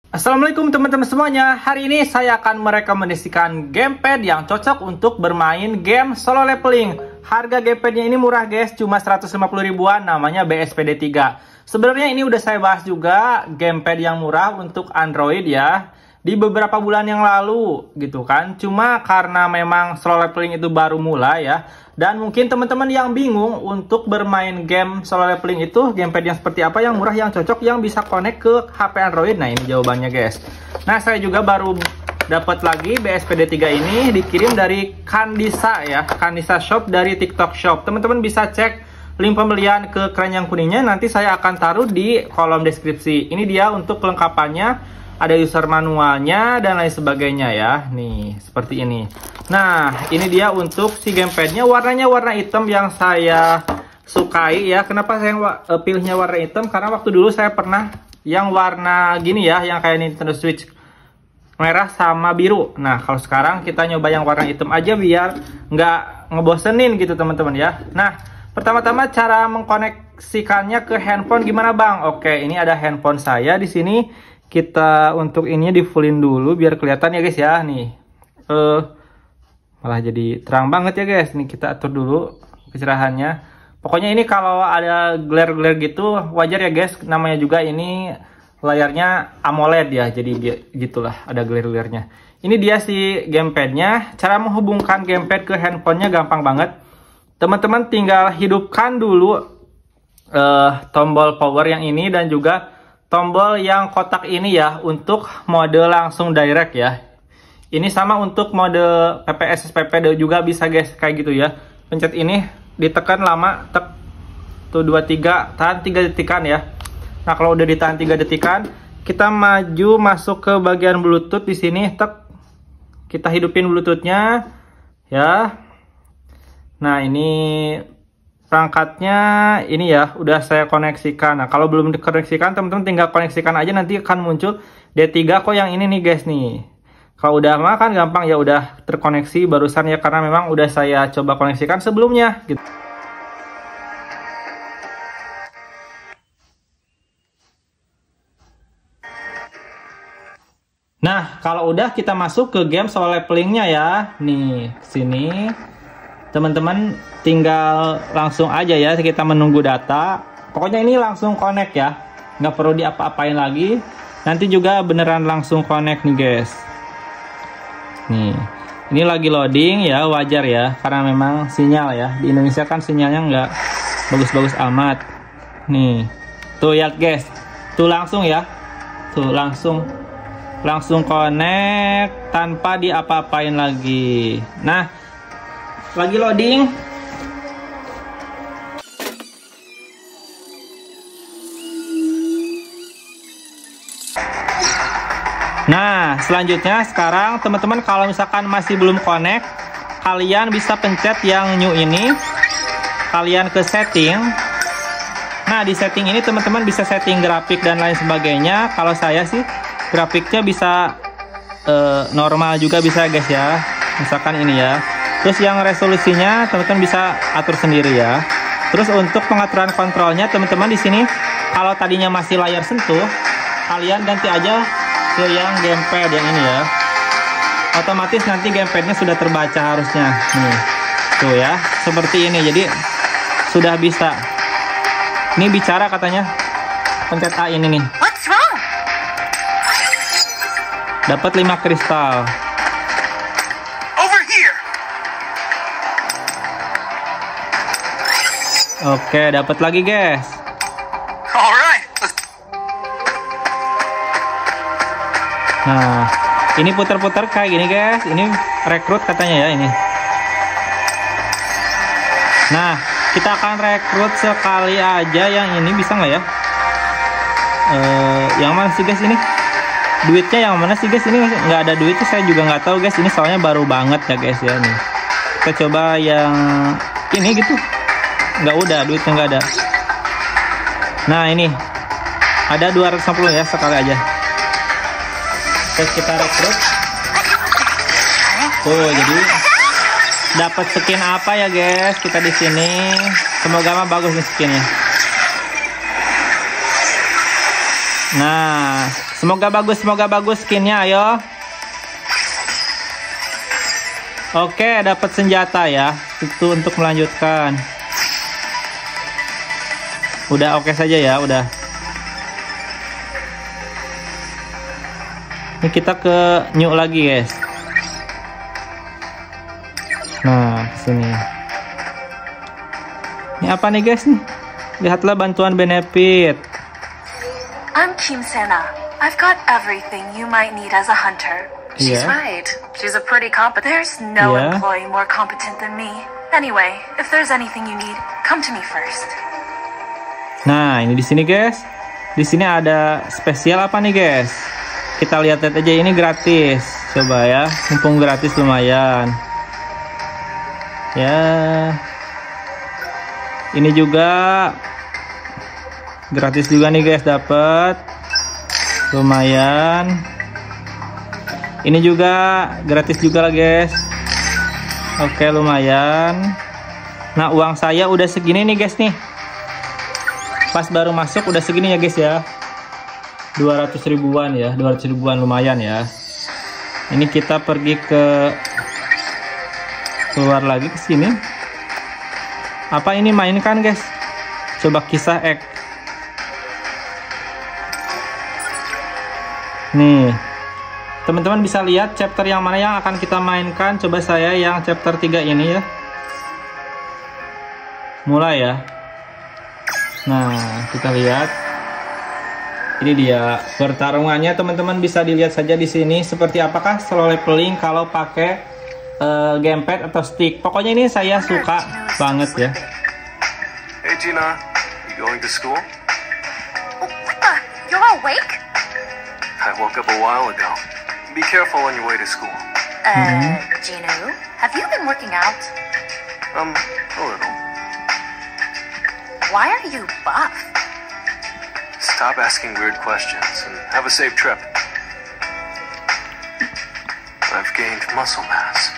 Assalamualaikum teman-teman semuanya. Hari ini saya akan merekomendasikan gamepad yang cocok untuk bermain game solo leveling. Harga gamepadnya ini murah guys, cuma 150 ribuan, namanya BSPD 3. Sebenarnya ini udah saya bahas juga gamepad yang murah untuk Android ya, di beberapa bulan yang lalu gitu kan. Cuma karena memang solo leveling itu baru mulai ya, dan mungkin teman-teman yang bingung untuk bermain game solo leveling itu gamepad yang seperti apa yang murah, yang cocok, yang bisa connect ke HP Android. Nah ini jawabannya guys. Nah saya juga baru dapat lagi BSPD 3 ini dikirim dari Kandisa ya, Kandisa Shop dari TikTok Shop. Teman-teman bisa cek link pembelian ke keranjang kuningnya, nanti saya akan taruh di kolom deskripsi. Ini dia untuk kelengkapannya, ada user manualnya dan lain sebagainya ya. Nih seperti ini. Nah ini dia untuk si gamepadnya, warnanya warna hitam yang saya sukai ya. Kenapa saya pilihnya warna hitam? Karena waktu dulu saya pernah yang warna gini ya, yang kayak Nintendo Switch, merah sama biru. Nah kalau sekarang kita nyoba yang warna hitam aja biar nggak ngebosenin gitu teman-teman ya. Nah pertama-tama cara mengkoneksikannya ke handphone gimana bang? Oke, ini ada handphone saya di sini. Kita untuk ini di fullin dulu biar kelihatan ya guys ya. Nih malah jadi terang banget ya guys. Nih kita atur dulu kecerahannya. Pokoknya ini kalau ada glare-glare gitu wajar ya guys. Namanya juga ini layarnya AMOLED ya. Jadi gitulah, ada glare-glare-nya. Ini dia si gamepadnya. Cara menghubungkan gamepad ke handphonenya gampang banget. Teman-teman tinggal hidupkan dulu tombol power yang ini dan juga tombol yang kotak ini ya untuk mode langsung direct ya. Ini sama untuk mode PPS SPP juga bisa guys, kayak gitu ya. Pencet ini, ditekan lama, tek tuh 2 3, tahan 3 detikan ya. Nah, kalau udah ditahan 3 detikan, kita maju masuk ke bagian Bluetooth di sini, tek. Kita hidupin Bluetoothnya ya. Nah ini perangkatnya ini ya udah saya koneksikan. Nah kalau belum dikoneksikan teman-teman tinggal koneksikan aja, nanti akan muncul D3 kok yang ini nih guys nih. Kalau udah mah kan gampang ya, udah terkoneksi barusan ya, karena memang udah saya coba koneksikan sebelumnya gitu. Nah kalau udah kita masuk ke game solo levelingnya ya. Nih sini teman-teman tinggal langsung aja ya, kita menunggu data. Pokoknya ini langsung connect ya, nggak perlu diapa-apain lagi. Nanti juga beneran langsung connect nih guys. Nih ini lagi loading ya, wajar ya karena memang sinyal ya, di Indonesia kan sinyalnya nggak bagus-bagus amat. Nih tuh ya guys, tuh langsung ya, tuh langsung connect tanpa diapa-apain lagi. Nah lagi loading. Nah selanjutnya sekarang teman-teman kalau misalkan masih belum connect, kalian bisa pencet yang new ini, kalian ke setting. Nah di setting ini teman-teman bisa setting grafik dan lain sebagainya. Kalau saya sih grafiknya bisa normal juga bisa guys ya, misalkan ini ya. Terus yang resolusinya teman-teman bisa atur sendiri ya. Terus untuk pengaturan kontrolnya teman-teman di sini, kalau tadinya masih layar sentuh, kalian ganti aja ke yang gamepad yang ini ya. Otomatis nanti gamepadnya sudah terbaca harusnya. Nih, tuh ya, seperti ini. Jadi sudah bisa. Ini bicara katanya. Pencet A ini nih. What's wrong? Dapat 5 kristal. Oke, dapat lagi guys. Alright. Nah, ini putar-putar kayak gini guys. Ini rekrut katanya ya ini. Nah, kita akan rekrut sekali aja yang ini, bisa nggak ya? Yang mana sih guys ini? Duitnya yang mana sih guys? Ini nggak ada duitnya, saya juga nggak tahu guys. Ini soalnya baru banget ya guys ya nih. Kita coba yang ini gitu. Nggak, udah duitnya nggak ada. Nah ini ada 250 ya, sekali aja. Terus kita rekrut. Tuh jadi dapat skin apa ya guys kita di sini. Semoga mah bagus nih skinnya. Nah Semoga bagus skinnya, ayo. Oke, dapat senjata ya. Itu untuk melanjutkan. Udah oke saja ya, udah. Ini kita ke new lagi, guys. Nah, kesini. Ini apa nih, guys nih? Lihatlah bantuan benefit. I'm Kim Sena. I've got everything you might need as a hunter. She's right. She's a pretty competent. There's no employee more competent than me. Anyway, if there's anything you need, come to me first. Nah, ini di sini, guys. Di sini ada spesial apa nih, guys? Kita lihat aja, ini gratis. Coba ya, mumpung gratis lumayan. Ya. Ini juga gratis juga nih, guys, dapat. Lumayan. Ini juga gratis juga lah, guys. Oke, lumayan. Nah, uang saya udah segini nih, guys nih. Pas baru masuk udah segini ya, guys ya. 200 ribuan ya, 200 ribuan lumayan ya. Ini kita pergi ke keluar lagi ke sini. Apa ini mainkan, guys? Coba kisah X. Nih. Teman-teman bisa lihat chapter yang mana yang akan kita mainkan. Coba saya yang chapter 3 ini ya. Mulai ya. Nah, kita lihat. Ini dia pertarungannya, teman-teman bisa dilihat saja di sini. Seperti apakah solo leveling kalau pakai gamepad atau stick. Pokoknya ini saya suka banget ya. Hey Gina, you going to school? What the? You're awake? I woke up a while ago. Be careful on your way to school. Gino, have you been working out? A little. Why are you buff? Stop asking weird questions and have a safe trip. I've gained muscle mass.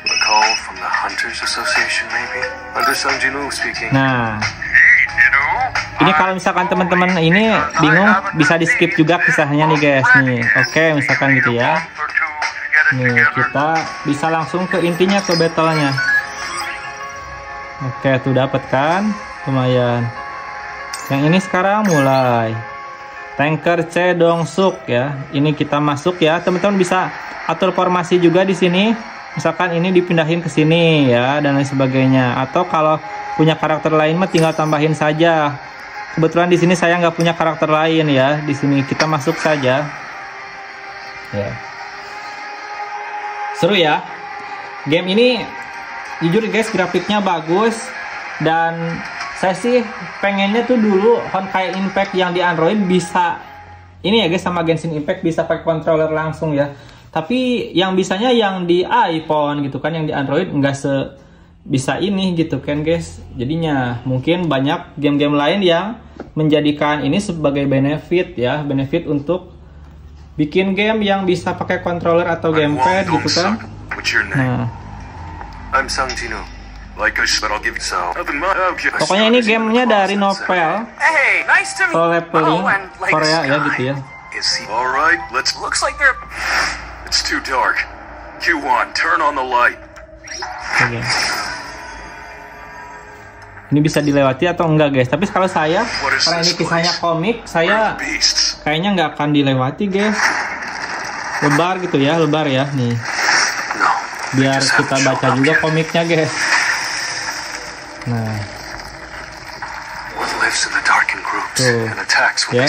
A call from the Hunters Association, maybe? Hunter Sung Jinu speaking. Nah, ini kalau misalkan teman-teman ini bingung, bisa di skip juga kisahnya nih, guys nih. Oke, misalkan gitu ya. Nih, kita bisa langsung ke intinya, ke battle-nya. Oke, tuh dapat kan? Lumayan. Yang ini sekarang mulai. Tanker C Dongsuk ya. Ini kita masuk ya. Teman-teman bisa atur formasi juga di sini. Misalkan ini dipindahin ke sini ya, dan lain sebagainya. Atau kalau punya karakter lain mah tinggal tambahin saja. Kebetulan di sini saya nggak punya karakter lain ya. Di sini kita masuk saja. Ya. Seru ya. Game ini jujur guys, grafiknya bagus, dan saya sih pengennya tuh dulu Honkai Impact yang di Android bisa ini ya guys, sama Genshin Impact bisa pakai controller langsung ya. Tapi yang bisanya yang di iPhone gitu kan, yang di Android nggak bisa ini gitu kan guys. Jadinya mungkin banyak game-game lain yang menjadikan ini sebagai benefit ya, benefit untuk bikin game yang bisa pakai controller atau gamepad gitu kan. Nah, I'm Sung Jinu. Pokoknya ini gamenya dari novel Hey, nice to meet solo leveling Korea ya gitu ya. Alright, looks like they're... It's too dark. Q1, turn on the light. Oke. Ini bisa dilewati atau enggak guys? Tapi kalau saya, karena ini kisahnya komik, saya kayaknya nggak akan dilewati guys. Lebar gitu ya, lebar ya nih. Biar kita baca juga komiknya guys. Nah, tuh ya.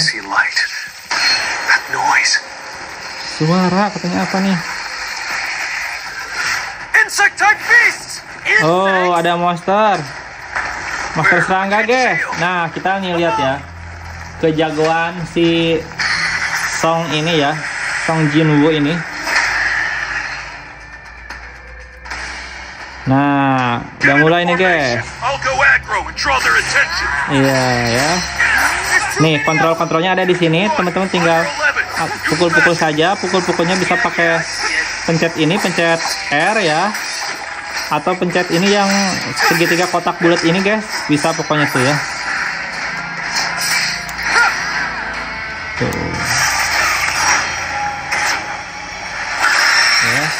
Suara katanya apa nih? Oh, ada monster serangga guys. Nah, kita nih lihat ya kejagoan si Song ini ya, Song Jinwoo ini. Nah, udah mulai nih guys. Iya ya. Nih, kontrolnya ada di sini. Teman-teman tinggal pukul-pukul saja. Pukul-pukulnya bisa pakai pencet ini, pencet R ya. Atau pencet ini yang segitiga kotak bulat ini guys. Bisa pokoknya tuh ya.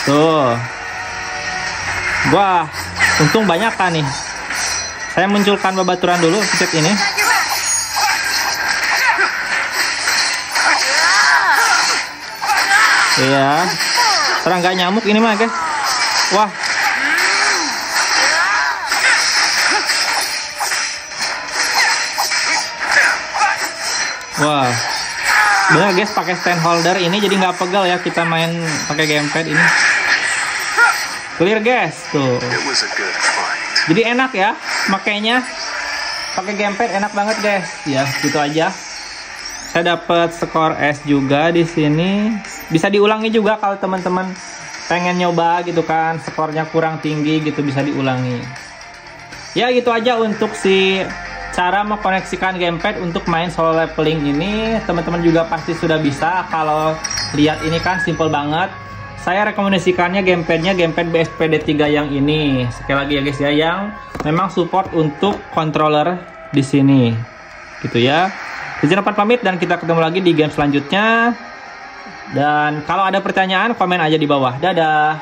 Tuh. Wah, untung banyak kan nih. Saya munculkan babaturan dulu pencet ini. Iya. Serangga nyamuk ini mah, guys. Wah. Wah. Bener guys, pakai stand holder ini jadi nggak pegal ya kita main pakai gamepad ini. Clear guys, tuh. Jadi enak ya makainya. Pakai gamepad enak banget guys. Ya, gitu aja. Saya dapat skor S juga di sini. Bisa diulangi juga kalau teman-teman pengen nyoba gitu kan, skornya kurang tinggi gitu bisa diulangi. Ya gitu aja untuk si cara mengkoneksikan gamepad untuk main solo leveling ini. Teman-teman juga pasti sudah bisa. Kalau lihat ini kan simple banget. Saya rekomendasikannya gamepad BSPD 3 yang ini. Sekali lagi ya guys ya, yang memang support untuk controller di sini. Gitu ya. Izin pamit dan kita ketemu lagi di game selanjutnya. Dan kalau ada pertanyaan komen aja di bawah. Dadah.